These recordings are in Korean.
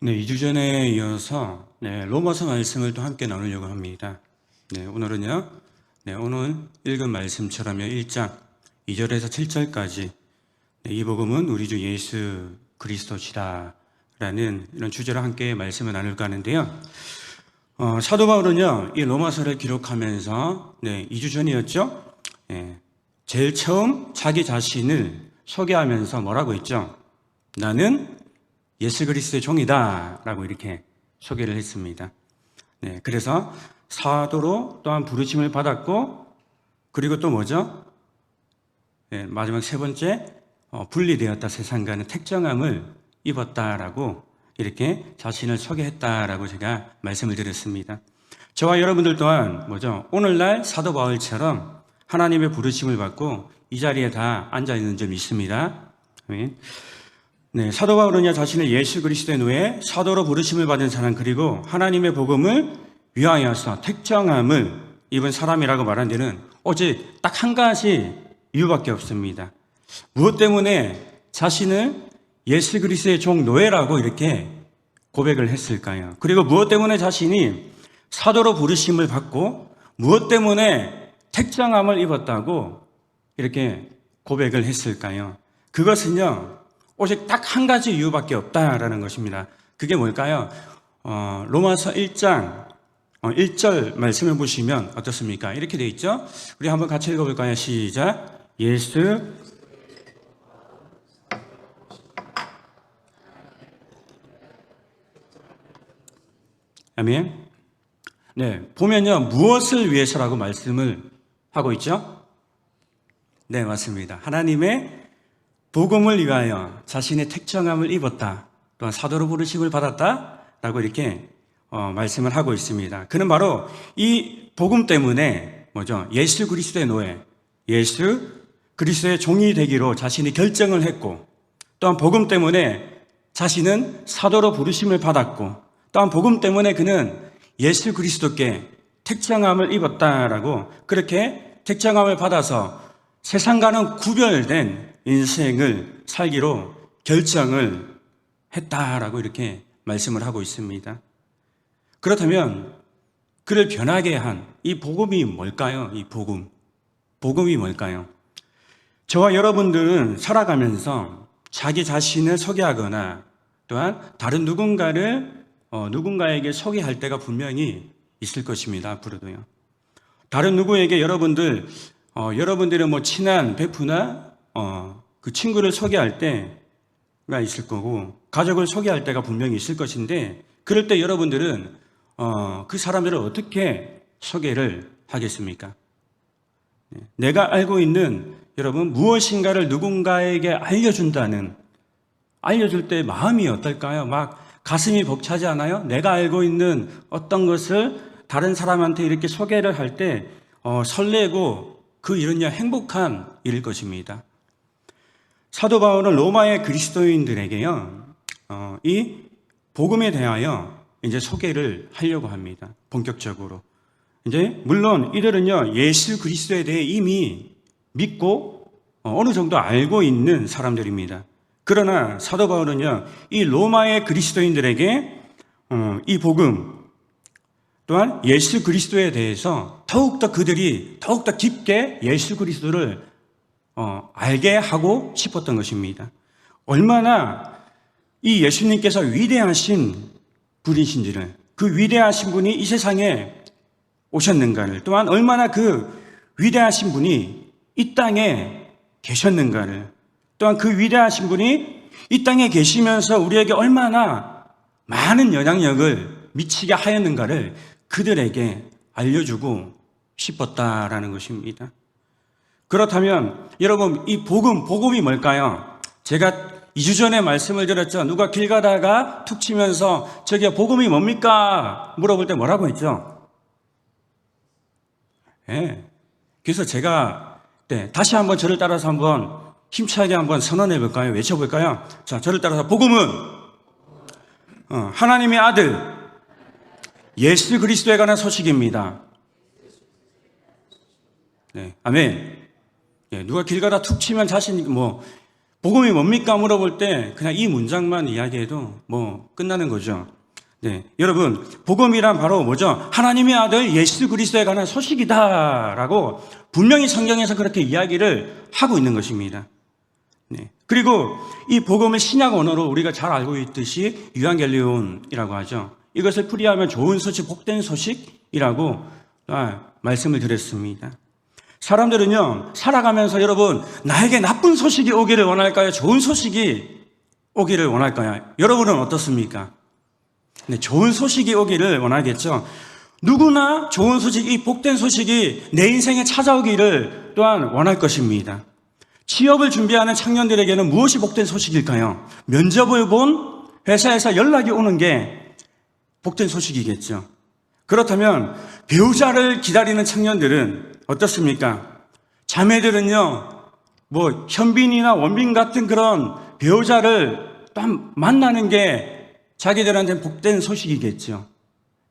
네, 2주 전에 이어서 로마서 말씀을 또 함께 나누려고 합니다. 오늘은요, 오늘 읽은 말씀처럼요, 1장 2절에서 7절까지 이 복음은 우리 주 예수 그리스도시다 라는 이런 주제로 함께 말씀을 나눌까 하는데요. 사도 바울은요, 이 로마서를 기록하면서 2주 전이었죠. 제일 처음 자기 자신을 소개하면서 뭐라고 했죠? 나는 예수 그리스도의 종이다 라고 이렇게 소개를 했습니다. 그래서 사도로 또한 부르심을 받았고, 그리고 또 뭐죠? 마지막 세 번째, 분리되었다, 세상과는 택정함을 입었다라고 이렇게 자신을 소개했다라고 제가 말씀을 드렸습니다. 저와 여러분들 또한 뭐죠? 오늘날 사도 바울처럼 하나님의 부르심을 받고 이 자리에 다 앉아 있는 점 있습니다. 아멘. 사도 바울은요, 자신을 예수 그리스도의 노예, 사도로 부르심을 받은 사람, 그리고 하나님의 복음을 위하여서 택정함을 입은 사람이라고 말한 데는 오직 딱 한 가지 이유밖에 없습니다. 무엇 때문에 자신을 예수 그리스도의 종 노예라고 이렇게 고백을 했을까요? 그리고 무엇 때문에 자신이 사도로 부르심을 받고 무엇 때문에 택정함을 입었다고 이렇게 고백을 했을까요? 그것은요, 오직 딱 한 가지 이유밖에 없다라는 것입니다. 그게 뭘까요? 로마서 1장 1절 말씀을 보시면 어떻습니까? 이렇게 되어 있죠? 우리 한번 같이 읽어볼까요? 시작. 예수 아멘. 보면요, 무엇을 위해서라고 말씀을 하고 있죠? 네, 맞습니다. 하나님의 복음을 위하여 자신의 택정함을 입었다, 또한 사도로 부르심을 받았다라고 이렇게 말씀을 하고 있습니다. 그는 바로 이 복음 때문에 뭐죠? 예수 그리스도의 노예, 예수 그리스도의 종이 되기로 자신이 결정을 했고, 또한 복음 때문에 자신은 사도로 부르심을 받았고, 또한 복음 때문에 그는 예수 그리스도께 택정함을 입었다라고, 그렇게 택정함을 받아서 세상과는 구별된 인생을 살기로 결정을 했다라고 이렇게 말씀을 하고 있습니다. 그렇다면 그를 변하게 한 이 복음이 뭘까요? 이 복음이 뭘까요? 저와 여러분들은 살아가면서 자기 자신을 소개하거나 또한 다른 누군가에게 소개할 때가 분명히 있을 것입니다. 앞으로도요. 다른 누구에게 여러분들의 뭐 친한 베프나 그 친구를 소개할 때가 있을 거고, 가족을 소개할 때가 분명히 있을 것인데, 그럴 때 여러분들은 그 사람들을 어떻게 소개를 하겠습니까? 내가 알고 있는 여러분 무엇인가를 누군가에게 알려줄 때 마음이 어떨까요? 막 가슴이 벅차지 않아요? 내가 알고 있는 어떤 것을 다른 사람한테 이렇게 소개를 할 때 설레고 그 일은요, 행복한 일일 것입니다. 사도 바울은 로마의 그리스도인들에게요, 이 복음에 대하여 이제 소개를 하려고 합니다. 본격적으로. 이제 물론 이들은요, 예수 그리스도에 대해 이미 믿고 어느 정도 알고 있는 사람들입니다. 그러나 사도 바울은요, 이 로마의 그리스도인들에게 이 복음 또한 예수 그리스도에 대해서 그들이 더욱더 깊게 예수 그리스도를 알게 하고 싶었던 것입니다. 얼마나 이 예수님께서 위대하신 분이신지를, 그 위대하신 분이 이 세상에 오셨는가를, 또한 얼마나 그 위대하신 분이 이 땅에 계셨는가를, 또한 그 위대하신 분이 이 땅에 계시면서 우리에게 얼마나 많은 영향력을 미치게 하였는가를 그들에게 알려주고 싶었다라는 것입니다. 그렇다면 여러분, 이 복음이 뭘까요? 제가 2주 전에 말씀을 드렸죠. 누가 길 가다가 툭 치면서 저기요, 복음이 뭡니까? 물어볼 때 뭐라고 했죠? 그래서 제가 다시 한번 저를 따라서 한번 힘차게 한번 선언해 볼까요? 외쳐볼까요? 자, 저를 따라서 복음은 하나님의 아들 예수 그리스도에 관한 소식입니다. 아멘. 누가 길 가다 툭 치면 자신이 복음이 뭡니까? 물어볼 때 그냥 이 문장만 이야기해도 뭐 끝나는 거죠. 네, 여러분, 복음이란 바로 뭐죠? 하나님의 아들 예수 그리스도에 관한 소식이다라고 분명히 성경에서 그렇게 이야기를 하고 있는 것입니다. 네, 그리고 이 복음을 신약 언어로 우리가 잘 알고 있듯이 유앙겔리온이라고 하죠. 이것을 풀이하면 좋은 소식, 복된 소식이라고 말씀을 드렸습니다. 사람들은요, 살아가면서 여러분, 나에게 나쁜 소식이 오기를 원할까요? 좋은 소식이 오기를 원할까요? 여러분은 어떻습니까? 네, 좋은 소식이 오기를 원하겠죠. 누구나 좋은 소식, 이 복된 소식이 내 인생에 찾아오기를 또한 원할 것입니다. 취업을 준비하는 청년들에게는 무엇이 복된 소식일까요? 면접을 본 회사에서 연락이 오는 게 복된 소식이겠죠. 그렇다면 배우자를 기다리는 청년들은 어떻습니까? 자매들은요, 뭐 현빈이나 원빈 같은 그런 배우자를 또 만나는 게 자기들한테는 복된 소식이겠죠.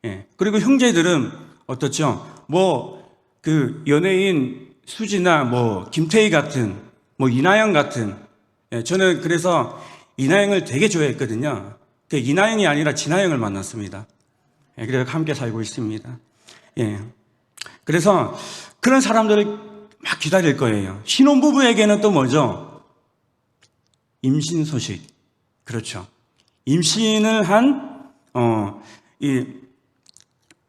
예. 그리고 형제들은 어떻죠? 뭐 그 연예인 수지나 뭐 김태희 같은, 뭐 이나영 같은, 예. 저는 그래서 이나영을 되게 좋아했거든요. 그 이나영이 아니라 진아영을 만났습니다. 예. 그래서 함께 살고 있습니다. 예. 그래서 그런 사람들을 막 기다릴 거예요. 신혼부부에게는 또 뭐죠? 임신 소식. 그렇죠. 임신을 한, 이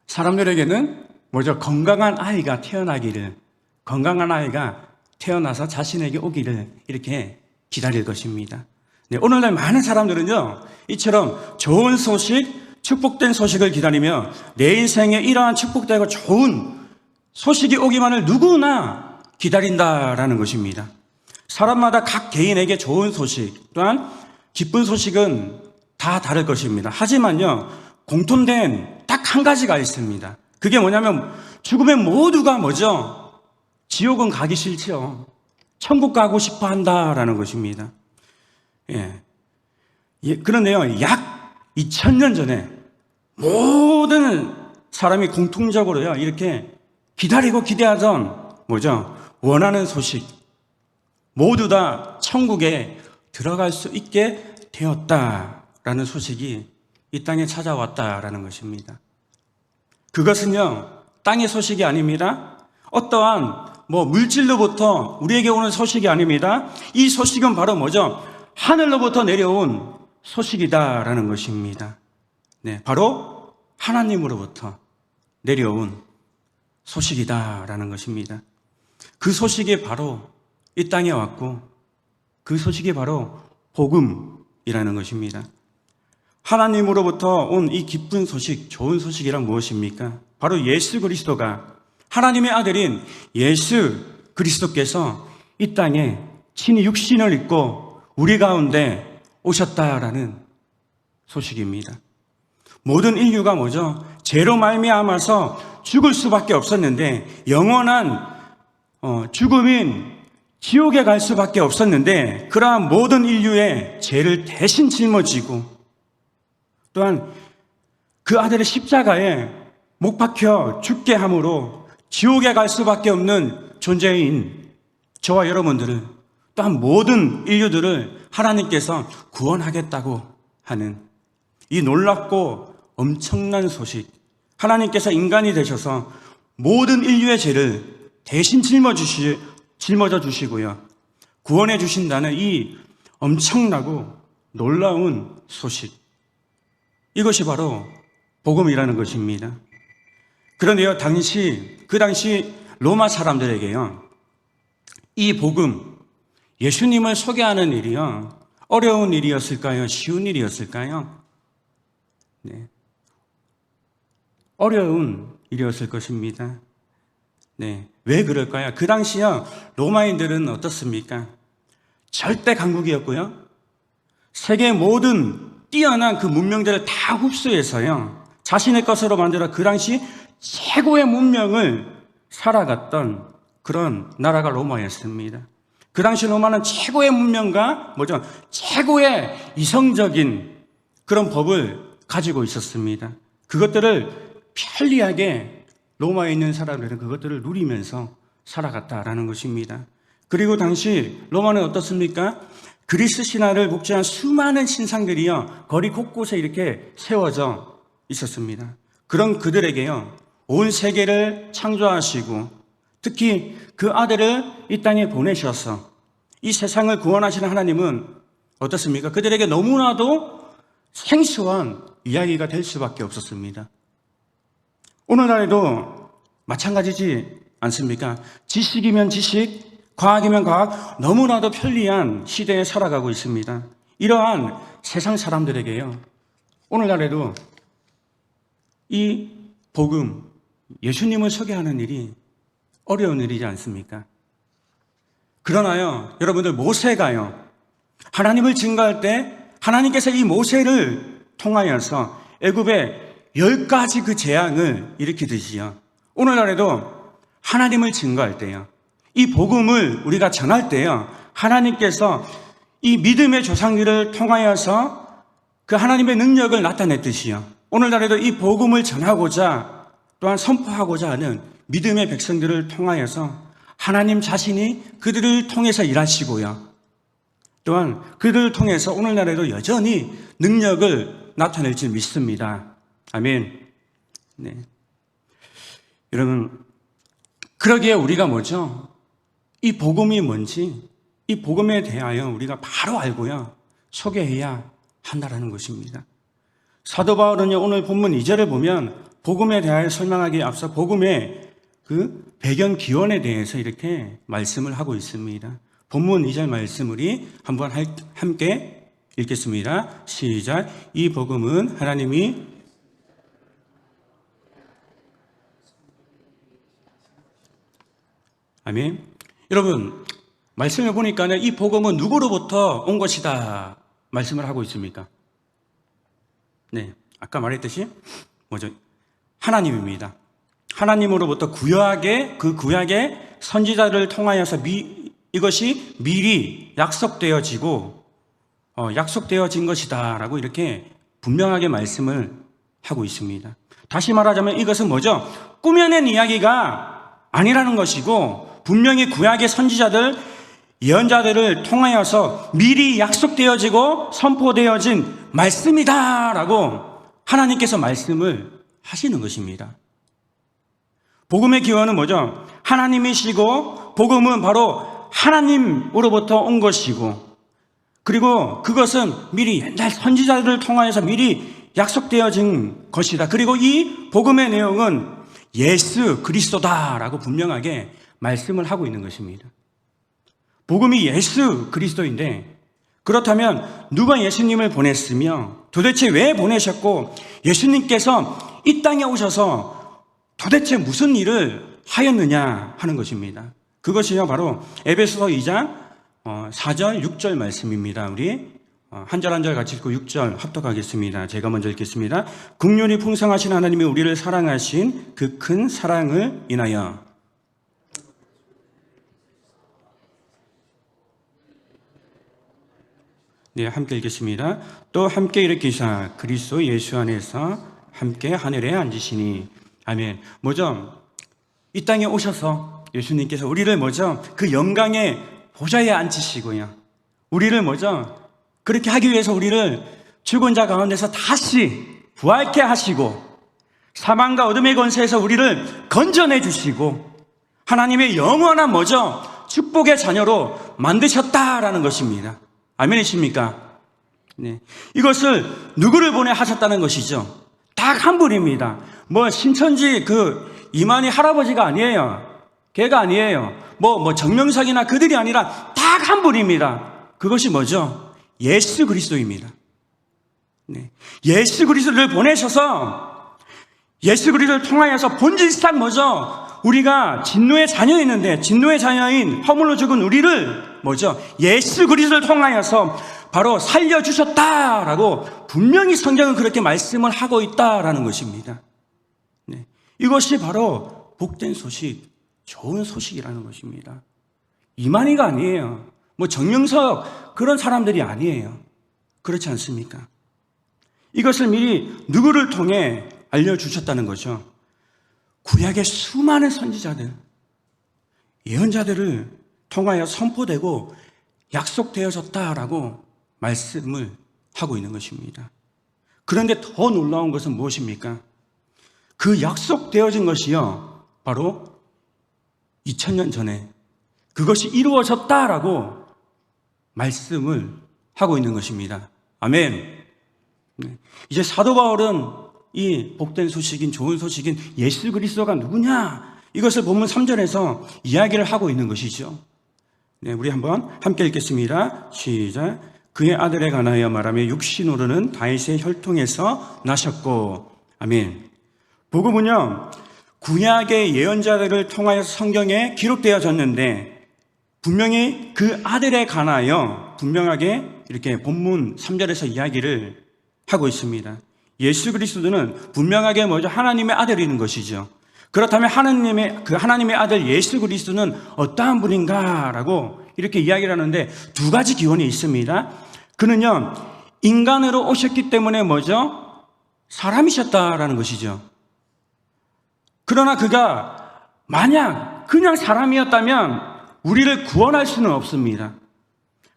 사람들에게는 뭐죠? 건강한 아이가 태어나기를, 건강한 아이가 태어나서 자신에게 오기를 이렇게 기다릴 것입니다. 네, 오늘날 많은 사람들은요, 이처럼 좋은 소식, 축복된 소식을 기다리며 내 인생에 이러한 축복되고 좋은 소식이 오기만을 누구나 기다린다라는 것입니다. 사람마다 각 개인에게 좋은 소식, 또한 기쁜 소식은 다 다를 것입니다. 하지만요, 공통된 딱 한 가지가 있습니다. 그게 뭐냐면 죽으면 모두가 뭐죠? 지옥은 가기 싫죠. 천국 가고 싶어 한다라는 것입니다. 예. 그런데요, 약 2000년 전에 모든 사람이 공통적으로요, 이렇게 기다리고 기대하던 뭐죠? 원하는 소식. 모두 다 천국에 들어갈 수 있게 되었다라는 소식이 이 땅에 찾아왔다라는 것입니다. 그것은요, 땅의 소식이 아닙니다. 어떠한 뭐 물질로부터 우리에게 오는 소식이 아닙니다. 이 소식은 바로 뭐죠? 하늘로부터 내려온 소식이다라는 것입니다. 네, 바로 하나님으로부터 내려온 소식이다라는 것입니다. 그 소식이 바로 이 땅에 왔고 그 소식이 바로 복음이라는 것입니다. 하나님으로부터 온 이 기쁜 소식, 좋은 소식이란 무엇입니까? 바로 예수 그리스도가, 하나님의 아들인 예수 그리스도께서 이 땅에 친히 육신을 입고 우리 가운데 오셨다라는 소식입니다. 모든 인류가 뭐죠? 죄로 말미암아서 죽을 수밖에 없었는데, 영원한 죽음인 지옥에 갈 수밖에 없었는데, 그러한 모든 인류의 죄를 대신 짊어지고 또한 그 아들의 십자가에 못 박혀 죽게 함으로 지옥에 갈 수밖에 없는 존재인 저와 여러분들을, 또한 모든 인류들을 하나님께서 구원하겠다고 하는 이 놀랍고 엄청난 소식, 하나님께서 인간이 되셔서 모든 인류의 죄를 대신 짊어져 주시고요, 구원해 주신다는 이 엄청나고 놀라운 소식, 이것이 바로 복음이라는 것입니다. 그런데요, 그 당시 로마 사람들에게요, 이 복음, 예수님을 소개하는 일이요, 어려운 일이었을까요? 쉬운 일이었을까요? 네. 어려운 일이었을 것입니다. 네. 왜 그럴까요? 그 당시요, 로마인들은 어떻습니까? 절대 강국이었고요, 세계 모든 뛰어난 그 문명들을 다 흡수해서요, 자신의 것으로 만들어 그 당시 최고의 문명을 살아갔던 그런 나라가 로마였습니다. 그 당시 로마는 최고의 문명과 뭐죠? 최고의 이성적인 그런 법을 가지고 있었습니다. 그것들을 편리하게 로마에 있는 사람들은 그것들을 누리면서 살아갔다라는 것입니다. 그리고 당시 로마는 어떻습니까? 그리스 신화를 복제한 수많은 신상들이요, 거리 곳곳에 이렇게 세워져 있었습니다. 그런 그들에게요, 온 세계를 창조하시고 특히 그 아들을 이 땅에 보내셔서 이 세상을 구원하시는 하나님은 어떻습니까? 그들에게 너무나도 생소한 이야기가 될 수밖에 없었습니다. 오늘날에도 마찬가지지 않습니까? 지식이면 지식, 과학이면 과학, 너무나도 편리한 시대에 살아가고 있습니다. 이러한 세상 사람들에게요, 오늘날에도 이 복음, 예수님을 소개하는 일이 어려운 일이지 않습니까? 그러나요, 여러분들, 모세가요, 하나님을 증거할 때 하나님께서 이 모세를 통하여서 애굽의 10가지 그 재앙을 일으키듯이요, 오늘날에도 하나님을 증거할 때요, 이 복음을 우리가 전할 때요, 하나님께서 이 믿음의 조상들을 통하여서 그 하나님의 능력을 나타냈듯이요, 오늘날에도 이 복음을 전하고자 또한 선포하고자 하는 믿음의 백성들을 통하여서 하나님 자신이 그들을 통해서 일하시고요, 또한 그들을 통해서 오늘날에도 여전히 능력을 나타낼 줄 믿습니다. 아멘. 네. 여러분, 그러기에 우리가 뭐죠? 이 복음이 뭔지, 이 복음에 대하여 우리가 바로 알고요, 소개해야 한다라는 것입니다. 사도 바울은요, 오늘 본문 2절을 보면 복음에 대하여 설명하기에 앞서 복음의 그 배경 기원에 대해서 이렇게 말씀을 하고 있습니다. 본문 2절 말씀 우리 한번 함께 읽겠습니다. 시작. 이 복음은 하나님이 아멘. 여러분, 말씀을 보니까 이 복음은 누구로부터 온 것이다 말씀을 하고 있습니까? 네, 아까 말했듯이 뭐죠? 하나님입니다. 하나님으로부터 구약의 선지자를 통하여서 이것이 미리 약속되어진 것이다라고 이렇게 분명하게 말씀을 하고 있습니다. 다시 말하자면 이것은 뭐죠? 꾸며낸 이야기가 아니라는 것이고, 분명히 구약의 선지자들, 예언자들을 통하여서 미리 약속되어지고 선포되어진 말씀이다라고 하나님께서 말씀을 하시는 것입니다. 복음의 기원은 뭐죠? 하나님이시고, 복음은 바로 하나님으로부터 온 것이고, 그리고 그것은 미리 옛날 선지자들을 통하여서 미리 약속되어진 것이다. 그리고 이 복음의 내용은 예수 그리스도다라고 분명하게 말씀을 하고 있는 것입니다. 복음이 예수 그리스도인데, 그렇다면 누가 예수님을 보냈으며 도대체 왜 보내셨고, 예수님께서 이 땅에 오셔서 도대체 무슨 일을 하였느냐 하는 것입니다. 그것이요, 바로 에베소서 2장 4절 6절 말씀입니다. 우리 한 절 한 절 같이 읽고 6절 합독하겠습니다. 제가 먼저 읽겠습니다. 긍휼이 풍성하신 하나님이 우리를 사랑하신 그 큰 사랑을 인하여 네, 함께 읽겠습니다. 또 함께 일으키사 그리스도 예수 안에서 함께 하늘에 앉으시니. 아멘. 뭐죠? 이 땅에 오셔서 예수님께서 우리를 뭐죠? 그 영광의 보좌에 앉히시고요, 우리를 뭐죠? 그렇게 하기 위해서 우리를 죽은 자 가운데서 다시 부활케 하시고, 사망과 어둠의 권세에서 우리를 건져내 주시고, 하나님의 영원한 뭐죠? 축복의 자녀로 만드셨다라는 것입니다. 아멘이십니까? 네. 이것을 누구를 보내 하셨다는 것이죠? 딱 한 분입니다. 뭐 신천지 그 이만희 할아버지가 아니에요. 걔가 아니에요. 뭐 정명석이나 그들이 아니라 딱 한 분입니다. 그것이 뭐죠? 예수 그리스도입니다. 네. 예수 그리스도를 보내셔서 예수 그리스도를 통하여서 본질상 뭐죠? 우리가 진노의 자녀였는데, 진노의 자녀인 허물로 죽은 우리를 뭐죠? 예수 그리스도를 통하여서 바로 살려주셨다라고 분명히 성경은 그렇게 말씀을 하고 있다라는 것입니다. 네. 이것이 바로 복된 소식, 좋은 소식이라는 것입니다. 이만희가 아니에요. 뭐 정명석 그런 사람들이 아니에요. 그렇지 않습니까? 이것을 미리 누구를 통해 알려주셨다는 거죠? 구약의 수많은 선지자들, 예언자들을 통하여 선포되고 약속되어졌다라고 말씀을 하고 있는 것입니다. 그런데 더 놀라운 것은 무엇입니까? 그 약속되어진 것이요, 바로 2000년 전에 그것이 이루어졌다라고 말씀을 하고 있는 것입니다. 아멘. 이제 사도 바울은 이 복된 소식인, 좋은 소식인 예수 그리스도가 누구냐, 이것을 본문 3절에서 이야기를 하고 있는 것이죠. 우리 한번 함께 읽겠습니다. 시작. 그의 아들에 관하여 말하며 육신으로는 다윗의 혈통에서 나셨고. 아멘. 복음은요, 구약의 예언자들을 통하여 성경에 기록되어졌는데 분명히 그 아들에 관하여 분명하게 이렇게 본문 3절에서 이야기를 하고 있습니다. 예수 그리스도는 분명하게 먼저 하나님의 아들이는 것이죠. 그렇다면 하나님의 아들 예수 그리스도는 어떠한 분인가라고 이렇게 이야기를 하는데 두 가지 기원이 있습니다. 그는요, 인간으로 오셨기 때문에 뭐죠? 사람이셨다라는 것이죠. 그러나 그가 만약 그냥 사람이었다면 우리를 구원할 수는 없습니다.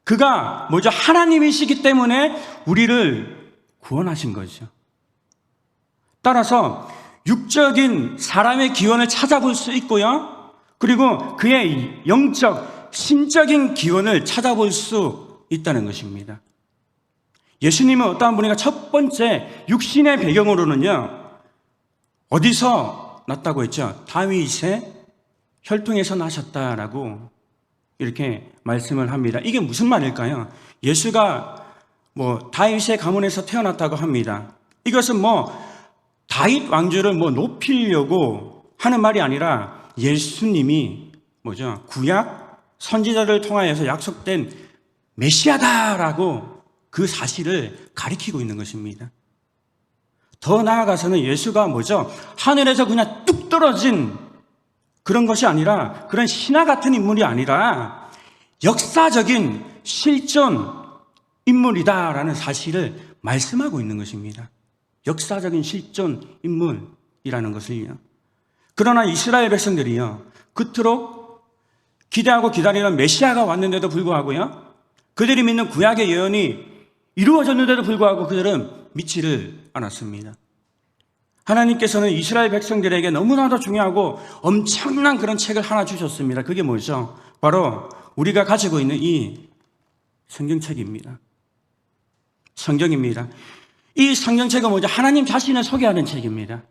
그가 뭐죠? 하나님이시기 때문에 우리를 구원하신 거죠. 따라서 육적인 사람의 기원을 찾아볼 수 있고요, 그리고 그의 영적, 신적인 기원을 찾아볼 수 있다는 것입니다. 예수님은 어떠한 분인가? 첫 번째 육신의 배경으로는요, 어디서 났다고 했죠? 다윗의 혈통에서 나셨다라고 이렇게 말씀을 합니다. 이게 무슨 말일까요? 예수가 다윗의 가문에서 태어났다고 합니다. 이것은 다윗 왕조를 높이려고 하는 말이 아니라 예수님이 뭐죠? 구약 선지자를 통하여서 약속된 메시아다라고 그 사실을 가리키고 있는 것입니다. 더 나아가서는 예수가 뭐죠? 하늘에서 그냥 뚝 떨어진 그런 것이 아니라, 그런 신화 같은 인물이 아니라 역사적인 실존 인물이다라는 사실을 말씀하고 있는 것입니다. 역사적인 실존 인물이라는 것을요. 그러나 이스라엘 백성들이요, 그토록 기대하고 기다리는 메시아가 왔는데도 불구하고요, 그들이 믿는 구약의 예언이 이루어졌는데도 불구하고 그들은 믿지를 않았습니다. 하나님께서는 이스라엘 백성들에게 너무나도 중요하고 엄청난 그런 책을 하나 주셨습니다. 그게 뭐죠? 바로 우리가 가지고 있는 이 성경책입니다. 성경입니다. 이 성경책은 뭐죠? 하나님 자신을 소개하는 책입니다.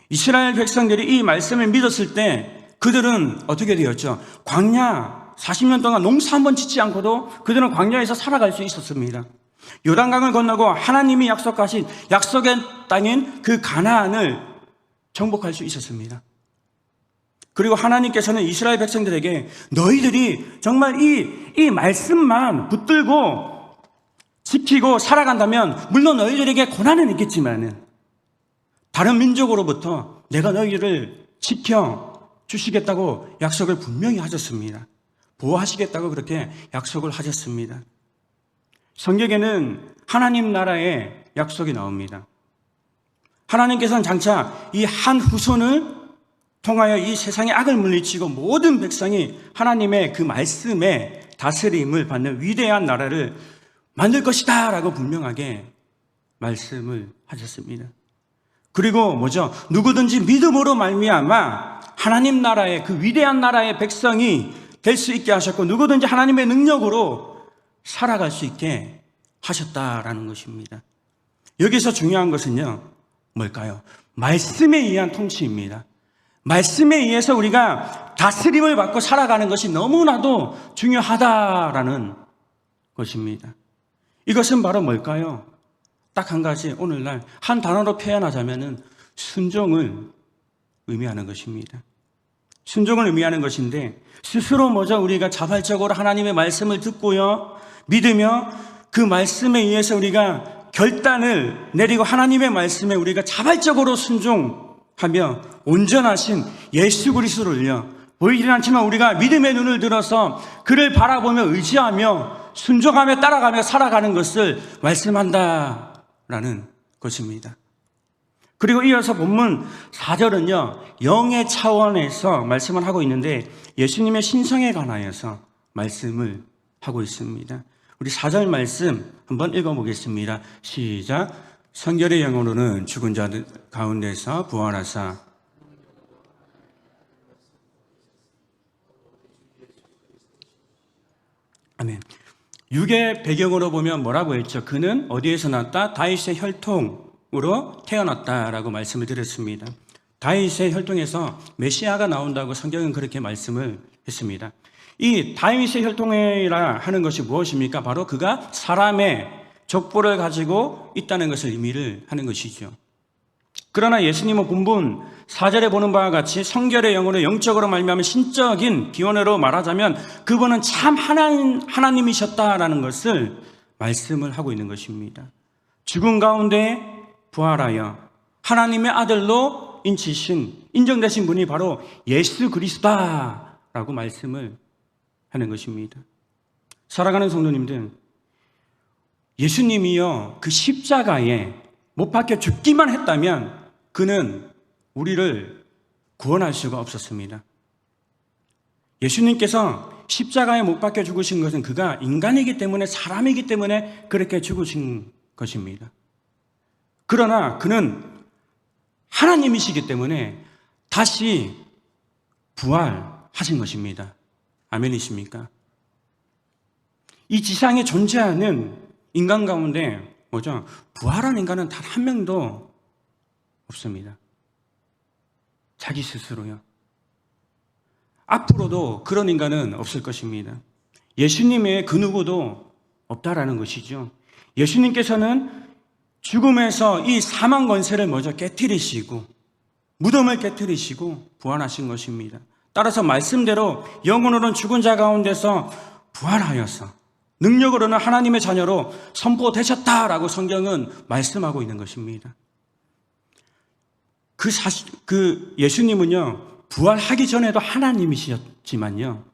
이스라엘 백성들이 이 말씀을 믿었을 때 그들은 어떻게 되었죠? 광야 40년 동안 농사 한번 짓지 않고도 그들은 광야에서 살아갈 수 있었습니다. 요단강을 건너고 하나님이 약속하신 약속의 땅인 그 가나안을 정복할 수 있었습니다. 그리고 하나님께서는 이스라엘 백성들에게 너희들이 정말 이 말씀만 붙들고 지키고 살아간다면 물론 너희들에게 고난은 있겠지만은 다른 민족으로부터 내가 너희를 지켜 주시겠다고 약속을 분명히 하셨습니다. 보호하시겠다고 그렇게 약속을 하셨습니다. 성경에는 하나님 나라의 약속이 나옵니다. 하나님께서는 장차 이 한 후손을 통하여 이 세상의 악을 물리치고 모든 백성이 하나님의 그 말씀에 다스림을 받는 위대한 나라를 만들 것이다 라고 분명하게 말씀을 하셨습니다. 그리고 뭐죠? 누구든지 믿음으로 말미암아 하나님 나라의 그 위대한 나라의 백성이 될 수 있게 하셨고 누구든지 하나님의 능력으로 살아갈 수 있게 하셨다라는 것입니다. 여기서 중요한 것은요, 뭘까요? 말씀에 의한 통치입니다. 말씀에 의해서 우리가 다스림을 받고 살아가는 것이 너무나도 중요하다라는 것입니다. 이것은 바로 뭘까요? 딱 한 가지, 오늘날 한 단어로 표현하자면은 순종을 의미하는 것입니다. 순종을 의미하는 것인데 스스로 먼저 우리가 자발적으로 하나님의 말씀을 듣고요, 믿으며 그 말씀에 의해서 우리가 결단을 내리고 하나님의 말씀에 우리가 자발적으로 순종하며 온전하신 예수 그리스도를요, 보이지는 않지만 우리가 믿음의 눈을 들어서 그를 바라보며 의지하며 순종하며 따라가며 살아가는 것을 말씀한다라는 것입니다. 그리고 이어서 본문 4절은요, 영의 차원에서 말씀을 하고 있는데 예수님의 신성에 관하여서 말씀을 하고 있습니다. 우리 4절 말씀 한번 읽어보겠습니다. 시작. 성결의 영으로는 죽은 자들 가운데서 부활하사 아멘. 육의 배경으로 보면 뭐라고 했죠? 그는 어디에서 났다? 다윗의 혈통으로 태어났다라고 말씀을 드렸습니다. 다윗의 혈통에서 메시아가 나온다고 성경은 그렇게 말씀을 했습니다. 이 다윗의 혈통이라 하는 것이 무엇입니까? 바로 그가 사람의 족보를 가지고 있다는 것을 의미를 하는 것이죠. 그러나 예수님은 본문 4절에 보는 바와 같이 성결의 영으로 영적으로 말미암은 신적인 기원으로 말하자면 그분은 참 하나님이셨다라는 것을 말씀을 하고 있는 것입니다. 죽은 가운데 부활하여 하나님의 아들로 인정되신 분이 바로 예수 그리스도다라고 말씀을 하는 것입니다. 사랑하는 성도님들, 예수님이요 그 십자가에 못 박혀 죽기만 했다면 그는 우리를 구원할 수가 없었습니다. 예수님께서 십자가에 못 박혀 죽으신 것은 그가 인간이기 때문에, 사람이기 때문에 그렇게 죽으신 것입니다. 그러나 그는 하나님이시기 때문에 다시 부활하신 것입니다. 아멘이십니까? 이 지상에 존재하는 인간 가운데 부활한 인간은 단 한 명도 없습니다. 자기 스스로요. 앞으로도 그런 인간은 없을 것입니다. 예수님의 그 누구도 없다라는 것이죠. 예수님께서는 죽음에서 이 사망 권세를 깨트리시고 무덤을 깨트리시고 부활하신 것입니다. 따라서 말씀대로 영혼으로는 죽은 자 가운데서 부활하여서 능력으로는 하나님의 자녀로 선포되셨다라고 성경은 말씀하고 있는 것입니다. 그 예수님은요 부활하기 전에도 하나님이셨지만요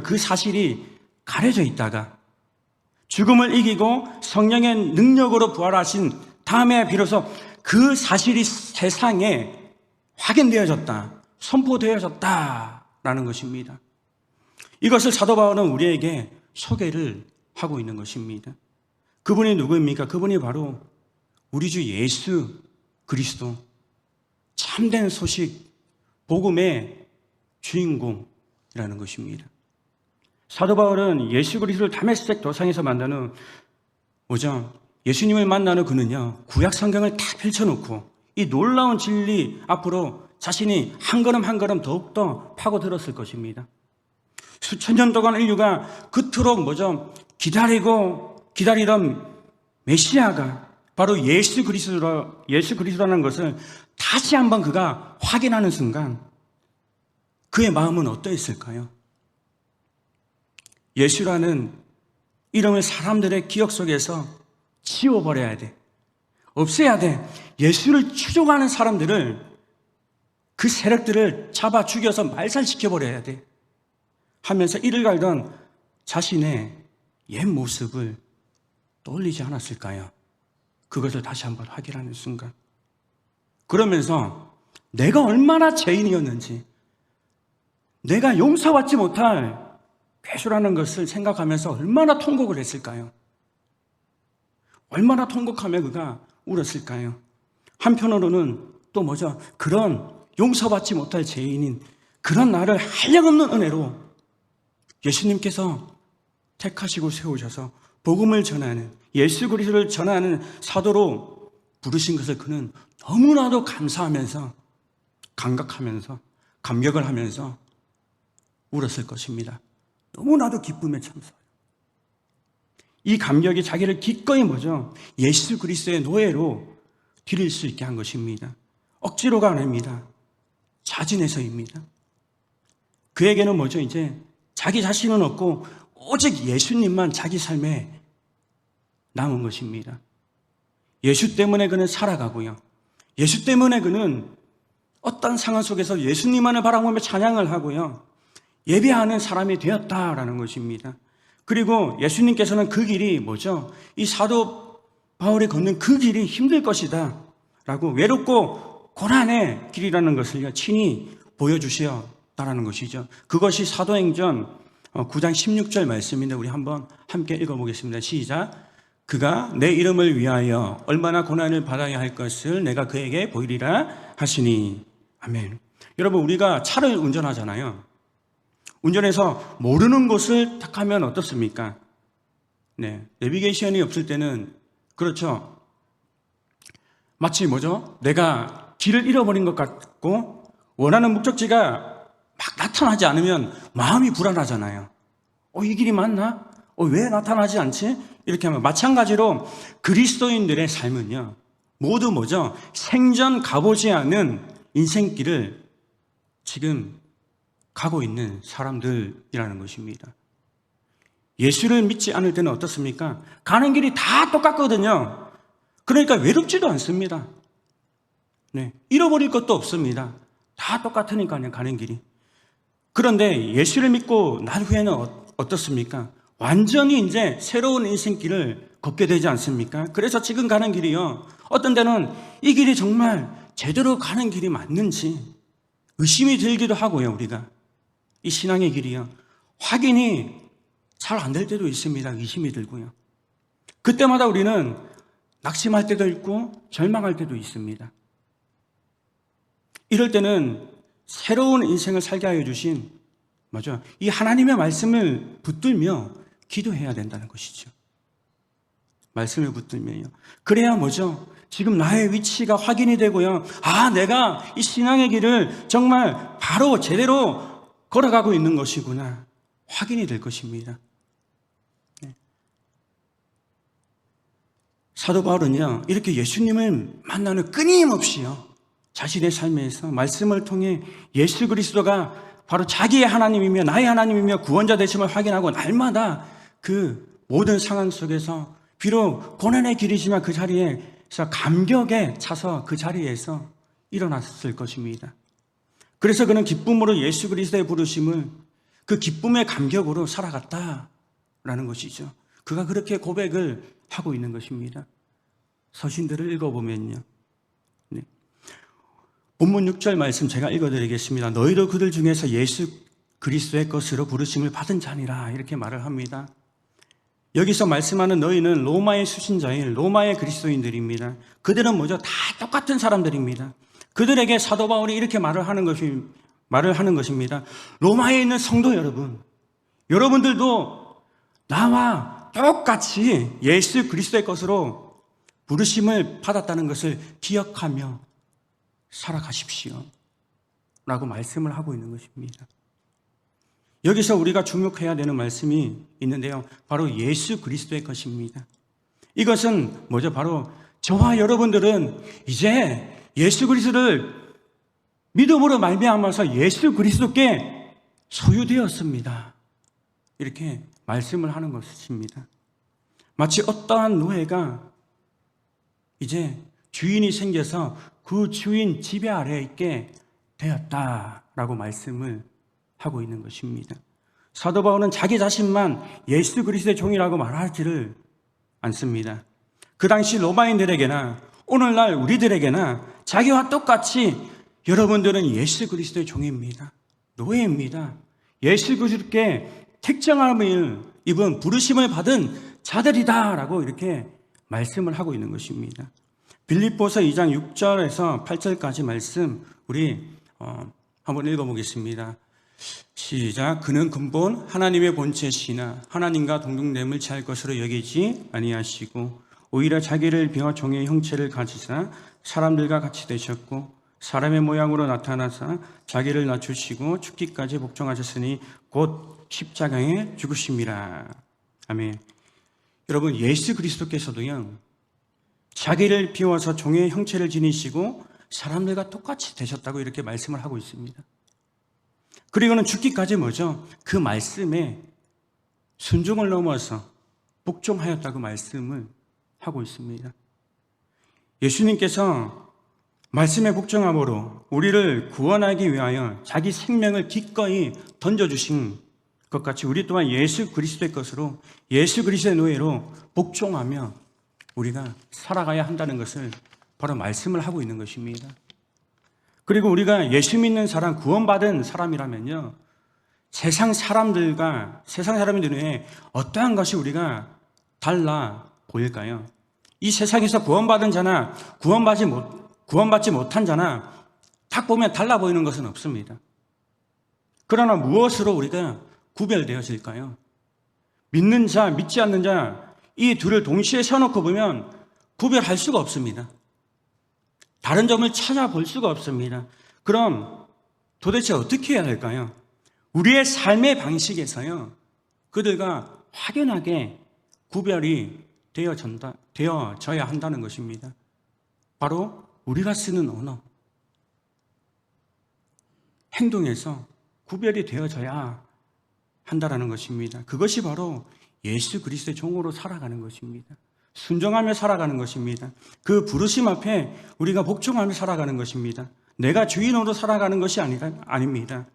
그 사실이 가려져 있다가 죽음을 이기고 성령의 능력으로 부활하신 다음에 비로소 그 사실이 세상에 확인되어졌다, 선포되어졌다라는 것입니다. 이것을 사도 바울은 우리에게 소개를 하고 있는 것입니다. 그분이 누구입니까? 그분이 바로 우리 주 예수 그리스도, 참된 소식, 복음의 주인공이라는 것입니다. 사도 바울은 예수 그리스도를 다메섹 도상에서 만난 후 예수님을 만난 후 그는요 구약 성경을 다 펼쳐놓고 이 놀라운 진리 앞으로 자신이 한 걸음 한 걸음 더욱더 파고들었을 것입니다. 수천 년 동안 인류가 그토록 기다리던 메시아가 바로 예수 그리스도라는 것을 다시 한번 그가 확인하는 순간 그의 마음은 어떠했을까요? 예수라는 이름을 사람들의 기억 속에서 지워버려야 돼. 없애야 돼. 예수를 추종하는 사람들을, 그 세력들을 잡아 죽여서 말살시켜버려야 돼. 하면서 이를 갈던 자신의 옛 모습을 떠올리지 않았을까요? 그것을 다시 한번 확인하는 순간. 그러면서 내가 얼마나 죄인이었는지, 내가 용서받지 못할 괴수라는 것을 생각하면서 얼마나 통곡을 했을까요? 얼마나 통곡하며 그가 울었을까요? 한편으로는 또 그런 용서받지 못할 죄인인 그런 나를 한량없는 은혜로 예수님께서 택하시고 세우셔서 복음을 전하는, 예수 그리스도를 전하는 사도로 부르신 것을 그는 너무나도 감사하면서, 감격하면서, 감격을 하면서 울었을 것입니다. 너무나도 기쁨에 참서. 이 감격이 자기를 기꺼이 예수 그리스도의 노예로 드릴 수 있게 한 것입니다. 억지로가 아닙니다. 자진해서입니다. 그에게는 이제 자기 자신은 없고 오직 예수님만 자기 삶에 남은 것입니다. 예수 때문에 그는 살아가고요. 예수 때문에 그는 어떤 상황 속에서 예수님만을 바라보며 찬양을 하고요. 예배하는 사람이 되었다라는 것입니다. 그리고 예수님께서는 그 길이 이 사도 바울이 걷는 그 길이 힘들 것이다 라고 외롭고 고난의 길이라는 것을 친히 보여주셨다라는 것이죠. 그것이 사도행전 9장 16절 말씀인데 우리 한번 함께 읽어보겠습니다. 시작. 그가 내 이름을 위하여 얼마나 고난을 받아야 할 것을 내가 그에게 보이리라 하시니. 아멘. 여러분, 우리가 차를 운전하잖아요. 운전해서 모르는 곳을 딱 하면 어떻습니까? 네, 내비게이션이 없을 때는 그렇죠. 마치 뭐죠? 내가 길을 잃어버린 것 같고 원하는 목적지가 막 나타나지 않으면 마음이 불안하잖아요. 이 길이 맞나? 왜 나타나지 않지? 이렇게 하면 마찬가지로 그리스도인들의 삶은요, 모두 뭐죠? 생전 가보지 않은 인생길을 지금 가고 있는 사람들이라는 것입니다. 예수를 믿지 않을 때는 어떻습니까? 가는 길이 다 똑같거든요. 그러니까 외롭지도 않습니다. 네, 잃어버릴 것도 없습니다. 다 똑같으니까요, 가는 길이. 그런데 예수를 믿고 난 후에는 어떻습니까? 완전히 이제 새로운 인생길을 걷게 되지 않습니까? 그래서 지금 가는 길이요, 어떤 때는 이 길이 정말 제대로 가는 길이 맞는지 의심이 들기도 하고요. 우리가 이 신앙의 길이요, 확인이 잘 안 될 때도 있습니다. 의심이 들고요. 그때마다 우리는 낙심할 때도 있고 절망할 때도 있습니다. 이럴 때는 새로운 인생을 살게 하여 주신 이 하나님의 말씀을 붙들며 기도해야 된다는 것이죠. 말씀을 붙들며요. 그래야 지금 나의 위치가 확인이 되고요. 내가 이 신앙의 길을 정말 바로 제대로 걸어가고 있는 것이구나, 확인이 될 것입니다. 네. 사도 바울은요, 이렇게 예수님을 만나는 끊임없이요, 자신의 삶에서 말씀을 통해 예수 그리스도가 바로 자기의 하나님이며 나의 하나님이며 구원자 되심을 확인하고 날마다 그 모든 상황 속에서 비록 고난의 길이지만 그 자리에서 감격에 차서 그 자리에서 일어났을 것입니다. 그래서 그는 기쁨으로 예수 그리스도의 부르심을 그 기쁨의 감격으로 살아갔다라는 것이죠. 그가 그렇게 고백을 하고 있는 것입니다. 서신들을 읽어보면요, 네. 본문 6절 말씀 제가 읽어드리겠습니다. 너희도 그들 중에서 예수 그리스도의 것으로 부르심을 받은 자니라, 이렇게 말을 합니다. 여기서 말씀하는 너희는 로마의 수신자인 로마의 그리스도인들입니다. 그들은 다 똑같은 사람들입니다. 그들에게 사도 바울이 이렇게 말을 하는 것입니다. 로마에 있는 성도 여러분, 여러분들도 나와 똑같이 예수 그리스도의 것으로 부르심을 받았다는 것을 기억하며 살아가십시오 라고 말씀을 하고 있는 것입니다. 여기서 우리가 주목해야 되는 말씀이 있는데요, 바로 예수 그리스도의 것입니다. 이것은 바로 저와 여러분들은 이제 예수 그리스도를 믿음으로 말미암아서 예수 그리스도께 소유되었습니다, 이렇게 말씀을 하는 것입니다. 마치 어떠한 노예가 이제 주인이 생겨서 그 주인 지배 아래에 있게 되었다라고 말씀을 하고 있는 것입니다. 사도 바울은 자기 자신만 예수 그리스도의 종이라고 말하지를 않습니다. 그 당시 로마인들에게나 오늘날 우리들에게나 자기와 똑같이 여러분들은 예수 그리스도의 종입니다. 노예입니다. 예수 그리스도께 택정함을 입은 부르심을 받은 자들이다라고 이렇게 말씀을 하고 있는 것입니다. 빌립보서 2장 6절에서 8절까지 말씀 우리 한번 읽어보겠습니다. 시작. 그는 근본 하나님의 본체시나 하나님과 동등됨을 취할 것으로 여기지 아니하시고 오히려 자기를 비워 종의 형체를 가지사 사람들과 같이 되셨고 사람의 모양으로 나타나사 자기를 낮추시고 죽기까지 복종하셨으니 곧 십자가에 죽으심이라. 아멘. 여러분, 예수 그리스도께서도요, 자기를 비워서 종의 형체를 지니시고 사람들과 똑같이 되셨다고 이렇게 말씀을 하고 있습니다. 그리고는 죽기까지 그 말씀에 순종을 넘어서 복종하였다고 말씀을 하고 있습니다. 예수님께서 말씀에 복종함으로 우리를 구원하기 위하여 자기 생명을 기꺼이 던져주신 것 같이 우리 또한 예수 그리스도의 것으로 예수 그리스도의 노예로 복종하며 우리가 살아가야 한다는 것을 바로 말씀을 하고 있는 것입니다. 그리고 우리가 예수 믿는 사람, 구원받은 사람이라면요, 세상 사람들의 어떠한 것이 우리가 달라 보일까요? 이 세상에서 구원받은 자나 구원받지 못한 자나 딱 보면 달라 보이는 것은 없습니다. 그러나 무엇으로 우리가 구별되어질까요? 믿는 자, 믿지 않는 자, 이 둘을 동시에 세워놓고 보면 구별할 수가 없습니다. 다른 점을 찾아볼 수가 없습니다. 그럼 도대체 어떻게 해야 할까요? 우리의 삶의 방식에서요, 그들과 확연하게 구별이 되어져야 한다는 것입니다. 바로 우리가 쓰는 언어, 행동에서 구별이 되어져야 한다는 것입니다. 그것이 바로 예수 그리스도의 종으로 살아가는 것입니다. 순종하며 살아가는 것입니다. 그 부르심 앞에 우리가 복종하며 살아가는 것입니다. 내가 주인으로 살아가는 것이 아닙니다.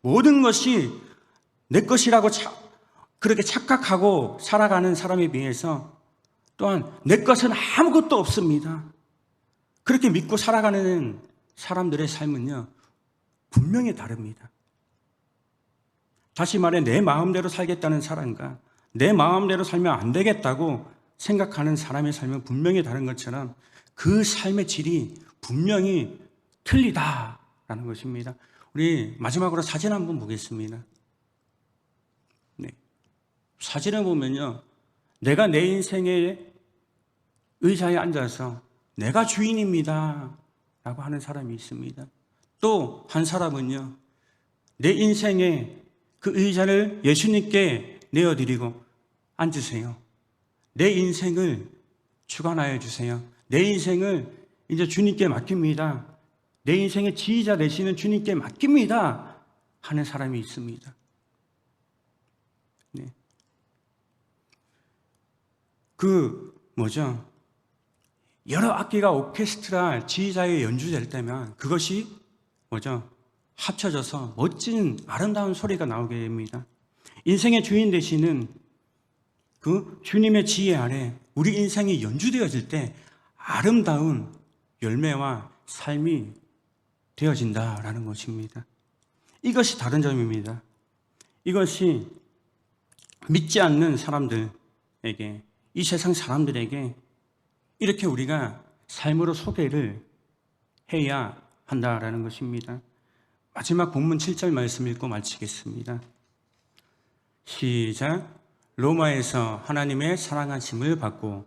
모든 것이 내 것이라고 그렇게 착각하고 살아가는 사람에 비해서 또한 내 것은 아무것도 없습니다. 그렇게 믿고 살아가는 사람들의 삶은요, 분명히 다릅니다. 다시 말해 내 마음대로 살겠다는 사람과 내 마음대로 살면 안 되겠다고 생각하는 사람의 삶은 분명히 다른 것처럼 그 삶의 질이 분명히 틀리다라는 것입니다. 우리 마지막으로 사진 한번 보겠습니다. 네. 사진을 보면요, 내가 내 인생의 의자에 앉아서 내가 주인입니다 라고 하는 사람이 있습니다. 또 한 사람은요, 내 인생의 그 의자를 예수님께 내어드리고 앉으세요. 내 인생을 주관하여 주세요. 내 인생을 이제 주님께 맡깁니다. 내 인생의 지휘자 되시는 주님께 맡깁니다 하는 사람이 있습니다. 네. 여러 악기가 오케스트라 지휘자의 연주될 때면 그것이 합쳐져서 멋진 아름다운 소리가 나오게 됩니다. 인생의 주인 되시는 그 주님의 지혜 아래 우리 인생이 연주되어질 때 아름다운 열매와 삶이 되어진다라는 것입니다. 이것이 다른 점입니다. 이것이 믿지 않는 사람들에게, 이 세상 사람들에게 이렇게 우리가 삶으로 소개를 해야 한다라는 것입니다. 마지막 본문 7절 말씀 읽고 마치겠습니다. 시작. 로마에서 하나님의 사랑하심을 받고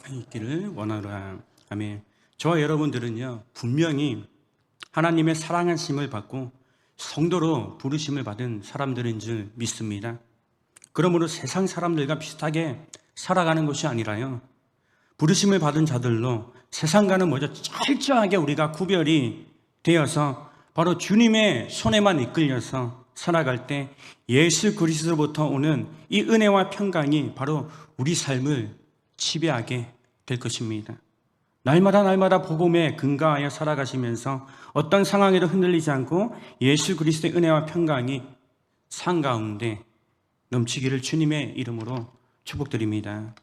있기를 원하노라. 아멘. 저와 여러분들은요, 분명히 하나님의 사랑하심을 받고 성도로 부르심을 받은 사람들인 줄 믿습니다. 그러므로 세상 사람들과 비슷하게 살아가는 것이 아니라요, 부르심을 받은 자들로 세상과는 철저하게 우리가 구별이 되어서 바로 주님의 손에만 이끌려서 살아갈 때 예수 그리스도로부터 오는 이 은혜와 평강이 바로 우리 삶을 지배하게 될 것입니다. 날마다 복음에 근거하여 살아가시면서 어떤 상황에도 흔들리지 않고 예수 그리스도의 은혜와 평강이 삶 가운데 넘치기를 주님의 이름으로 축복드립니다.